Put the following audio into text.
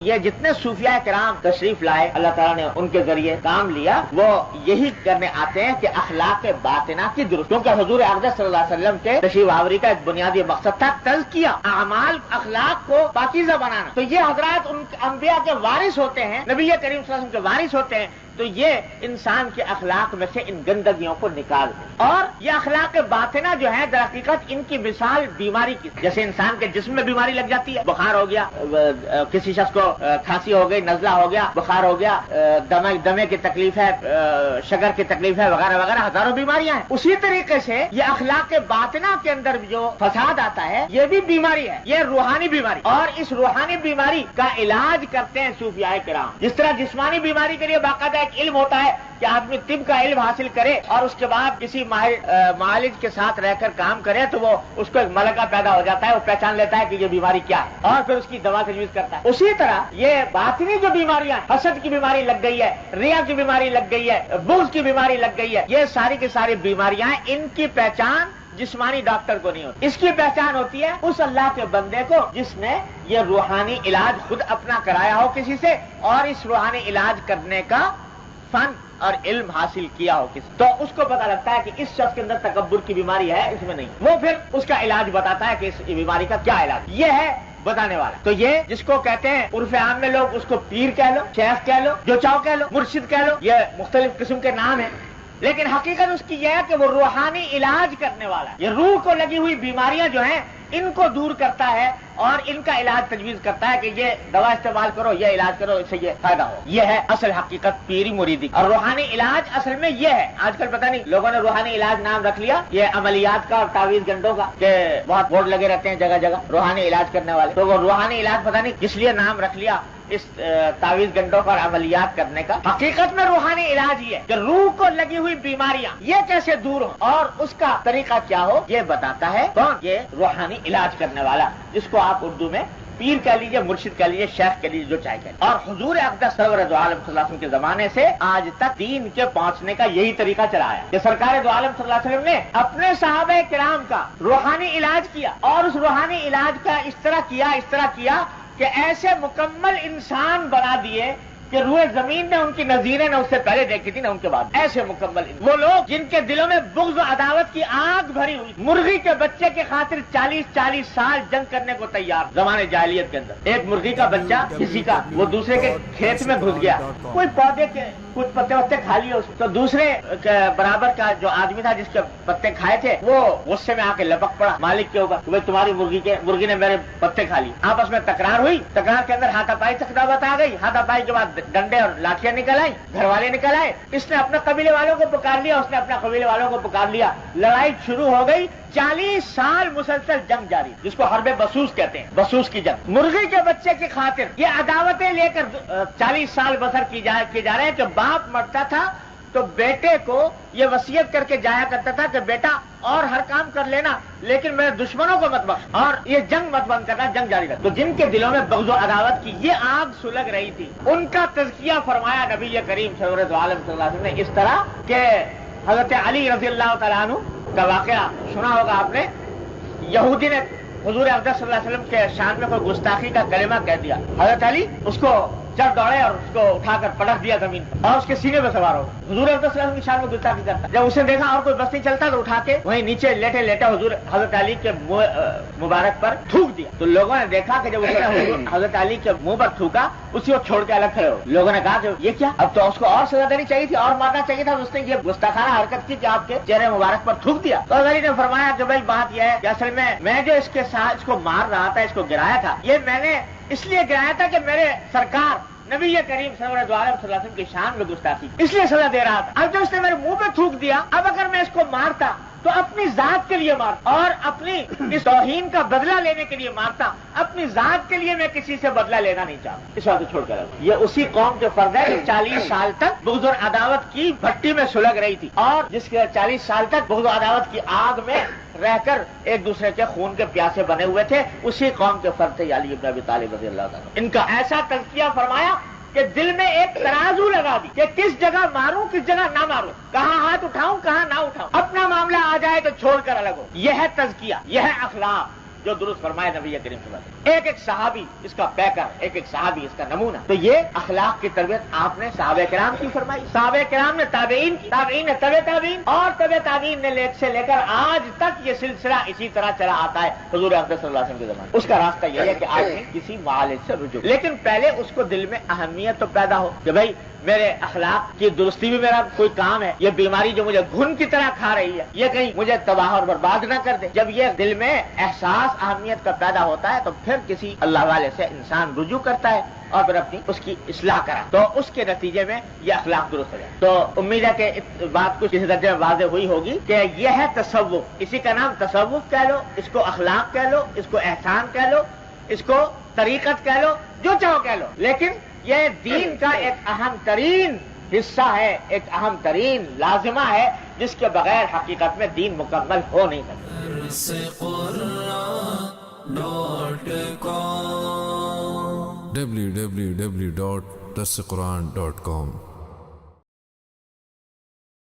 یہ جتنے صوفیاء کرام تشریف لائے اللہ تعالیٰ نے ان کے ذریعے کام لیا، وہ یہی کرنے آتے ہیں کہ اخلاق باطنہ کی درست، کیونکہ حضور اقدس صلی اللہ علیہ وسلم کے تشریف آوری کا ایک بنیادی مقصد تھا تزکیہ، اعمال اخلاق کو پاکیزہ بنانا۔ تو یہ حضرات ان انبیاء کے وارث ہوتے ہیں، نبی کریم صلی اللہ علیہ وسلم کے وارث ہوتے ہیں، تو یہ انسان کے اخلاق میں سے ان گندگیوں کو نکال دیں۔ اور یہ اخلاق باطنہ جو ہے در حقیقت ان کی مثال بیماری کی، جیسے انسان کے جسم میں بیماری لگ جاتی ہے، بخار ہو گیا، کسی شخص کو کھانسی ہو گئی، نزلہ ہو گیا، بخار ہو گیا، دمے کی تکلیف ہے، شگر کی تکلیف ہے، وغیرہ وغیرہ ہزاروں بیماریاں ہیں۔ اسی طریقے سے یہ اخلاق باطنہ کے اندر جو فساد آتا ہے یہ بھی بیماری ہے، یہ روحانی بیماری، اور اس روحانی بیماری کا علاج کرتے ہیں صوفیاء کرام۔ جس طرح جسمانی بیماری کے لیے باقاعدہ ایک علم ہوتا ہے کہ آدمی طب کا علم حاصل کرے اور اس کے بعد کسی معالج کے ساتھ رہ کر کام کرے تو وہ اس کو ایک ملکہ پیدا ہو جاتا ہے، وہ پہچان لیتا ہے کہ یہ بیماری کیا ہے اور پھر اس کی دوا تجویز کرتا ہے۔ اسی طرح یہ باطنی جو بیماریاں، حسد کی بیماری لگ گئی ہے، ریا کی بیماری لگ گئی ہے، بغض کی بیماری لگ گئی ہے، یہ ساری کی ساری بیماریاں ان کی پہچان جسمانی ڈاکٹر کو نہیں ہوتی، اس کی پہچان ہوتی ہے اس اللہ کے بندے کو جس نے یہ روحانی علاج خود اپنا کرایا ہو کسی سے، اور اس روحانی علاج کرنے کا فن اور علم حاصل کیا ہو کسی، تو اس کو پتا لگتا ہے کہ اس شخص کے اندر تکبر کی بیماری ہے، اس میں نہیں، وہ پھر اس کا علاج بتاتا ہے کہ اس بیماری کا کیا علاج، یہ ہے بتانے والا۔ تو یہ جس کو کہتے ہیں عرف عام میں لوگ اس کو پیر کہہ لو، شیخ کہہ لو، جو چاہو کہہ لو، مرشد کہہ لو، یہ مختلف قسم کے نام ہیں، لیکن حقیقت اس کی یہ ہے کہ وہ روحانی علاج کرنے والا ہے۔ یہ روح کو لگی ہوئی بیماریاں جو ہیں ان کو دور کرتا ہے اور ان کا علاج تجویز کرتا ہے کہ یہ دوا استعمال کرو، یہ علاج کرو، اس سے یہ فائدہ ہو۔ یہ ہے اصل حقیقت پیری مریدی، اور روحانی علاج اصل میں یہ ہے۔ آج کل پتہ نہیں لوگوں نے روحانی علاج نام رکھ لیا یہ عملیات کا اور تعویذ گنڈوں کا، کہ بہت بورڈ لگے رہتے ہیں جگہ جگہ روحانی علاج کرنے والے، تو وہ روحانی علاج پتہ نہیں کس لیے نام رکھ لیا اس تعویذ گنڈوں پر عملیات کرنے کا۔ حقیقت میں روحانی علاج یہ ہے کہ روح کو لگی ہوئی بیماریاں یہ کیسے دور ہو اور اس کا طریقہ کیا ہو، یہ بتاتا ہے کون؟ یہ روحانی علاج کرنے والا، جس کو آپ اردو میں پیر کہہ لیجیے، مرشد کہہ لیجیے، شیخ کہہ لیجیے، جو چاہے کہہ لیجیے۔ اور حضور اقدس سرور دو عالم صلی اللہ علیہ وسلم کے زمانے سے آج تک دین کے پہنچنے کا یہی طریقہ چلا ہے کہ سرکار دو عالم صلی اللہ علیہ وسلم نے اپنے صحابہ کرام کا روحانی علاج کیا، اور اس روحانی علاج کا اس طرح کیا کہ ایسے مکمل انسان بنا دیے کہ روح زمین نے ان کی نظیریں نہ اس سے پہلے دیکھی تھی نہ ان کے بعد، ایسے مکمل وہ لوگ جن کے دلوں میں بغض و عداوت کی آگ بھری ہوئی، مرغی کے بچے کے خاطر 40 سال جنگ کرنے کو تیار زمانے جاہلیت کے اندر۔ ایک مرغی کا بچہ کسی کا وہ دوسرے کے کھیت میں گھس گیا، کوئی پودے کے کچھ پتے وتے کھا لیے اس تو دوسرے برابر کا جو آدمی تھا جس کے پتے کھائے تھے وہ غصے میں آ کے لپک پڑا مالک کے اوپر، کہ تمہاری مرغی نے میرے پتے کھا لیے۔ آپس میں تکرار ہوئی، تکرار کے اندر ہاتھا پائی تک دعوت آ گئی، ہاتھا پائی کے بعد ڈنڈے اور لاٹیاں نکل آئی، گھر والے نکل آئے، اس نے اپنے قبیلے والوں کو پکار لیا، اس نے اپنے قبیلے والوں کو پکار لیا، لڑائی شروع ہو گئی۔ 40 سال مسلسل جنگ جاری، جس کو حرب بسوس کہتے ہیں، بسوس کی جنگ۔ مرغی کے بچے کی خاطر یہ عداوتیں لے کر 40 سال بسر کی جا رہے ہیں کہ باپ مرتا تھا تو بیٹے کو یہ وصیت کر کے جایا کرتا تھا کہ بیٹا اور ہر کام کر لینا لیکن میرے دشمنوں کو مت بخش اور یہ جنگ مت بند کرنا، جنگ جاری رکھ۔ تو جن کے دلوں میں بغض و عداوت کی یہ آگ سلگ رہی تھی ان کا تزکیہ فرمایا نبی کریم سرور دو عالم صلی اللہ علیہ وسلم نے اس طرح کہ حضرت علی رضی اللہ تعالیٰ عنہ کا واقعہ سنا ہوگا آپ نے۔ یہودی نے حضور اقدس صلی اللہ علیہ وسلم کے شان میں کوئی گستاخی کا کلمہ کہہ دیا، حضرت علی اس کو چڑھ دوڑے اور اس کو اٹھا کر پٹک دیا زمین پر اور اس کے سینے پہ سوار ہو۔ حضور اقدس صلی اللہ علیہ وسلم کی شان میں گستاخی کرتا، جب اسے دیکھا اور کوئی بس نہیں چلتا تو اٹھا کے وہیں نیچے لیٹے لیٹے حضور حضرت علی کے مبارک پر تھوک دیا۔ تو لوگوں نے دیکھا کہ جب اس نے حضرت علی کے منہ پر تھوکا اسی کو چھوڑ کے الگ کھڑے ہو۔ لوگوں نے کہا کہ یہ کیا، اب تو اس کو اور سزا دینی چاہیے تھی اور مارنا چاہیے تھا، اس نے یہ گستاخانہ حرکت کی کہ آپ کے چہرے مبارک پر تھوک دیا۔ تو علی نے فرمایا کہ بھائی بات یہ ہے کہ اصل میں جو اس کے ساتھ اس کو مار رہا تھا، اس کو گرایا تھا، یہ میں نے اس لیے گرایا تھا کہ میرے سرکار نبی کریم صلی اللہ علیہ وسلم کی شان میں گستاخی اس لیے سزا دے رہا تھا۔ اب جب اس نے میرے منہ پہ تھوک دیا، اب اگر میں اس کو مارتا تو اپنی ذات کے لیے مارتا اور اپنی اس توہین کا بدلہ لینے کے لیے مارتا، اپنی ذات کے لیے میں کسی سے بدلہ لینا نہیں چاہتا، اس بات کو چھوڑ کر۔ یہ اسی قوم کے فرد ہے جو 40 سال تک بغض و عداوت کی بھٹی میں سلگ رہی تھی اور جس کے 40 سال تک بغض و عداوت کی آگ میں رہ کر ایک دوسرے کے خون کے پیاسے بنے ہوئے تھے، اسی قوم کے فرد تھے علی بن ابی طالب رضی اللہ عنہ۔ ان کا ایسا تزکیہ فرمایا کہ دل میں ایک ترازو لگا دی کہ کس جگہ ماروں کس جگہ نہ ماروں، کہاں ہاتھ اٹھاؤں کہاں نہ اٹھاؤں، اپنا معاملہ آ جائے تو چھوڑ کر الگ ہو۔ یہ ہے تزکیہ، یہ ہے اخلاق، جو درست فرمائے نبی کریم صلی اللہ علیہ وسلم. ایک ایک صحابی اس کا پیکر, ایک ایک صحابی اس کا نمونہ. تو یہ اخلاق کی تربیت آپ نے صحابہ کرام کی فرمائی, صحابہ کرام نے تابعین کی, تابعین نے تبع تابعین, اور تبع تابعین نے سے لے کر آج تک یہ سلسلہ اسی طرح چلا آتا ہے حضور اقدس صلی اللہ علیہ وسلم کے زمانے. اس کا راستہ یہ ہے کہ آدمی کسی معالج سے رجوع, لیکن پہلے اس کو دل میں اہمیت تو پیدا ہو کہ بھائی میرے اخلاق کی درستی بھی میرا کوئی کام ہے, یہ بیماری جو مجھے گھن کی طرح کھا رہی ہے یہ کہیں مجھے تباہ اور برباد نہ کر دے. جب یہ دل میں احساس اہمیت کا پیدا ہوتا ہے تو پھر کسی اللہ والے سے انسان رجوع کرتا ہے اور پھر اپنی اس کی اصلاح کرا, تو اس کے نتیجے میں یہ اخلاق درست ہو جائے. تو امید ہے کہ اس بات کچھ اس درجے میں واضح ہوئی ہوگی کہ یہ ہے تصوف. اسی کا نام تصوف کہہ لو, اس کو اخلاق کہہ لو, اس کو احسان کہہ لو, اس کو طریقت کہہ لو, جو چاہو کہہ لو, لیکن یہ دین کا ایک اہم ترین حصہ ہے, ایک اہم ترین لازمہ ہے جس کے بغیر حقیقت میں دین مکمل ہو نہیں سکتا. www.darsequran.com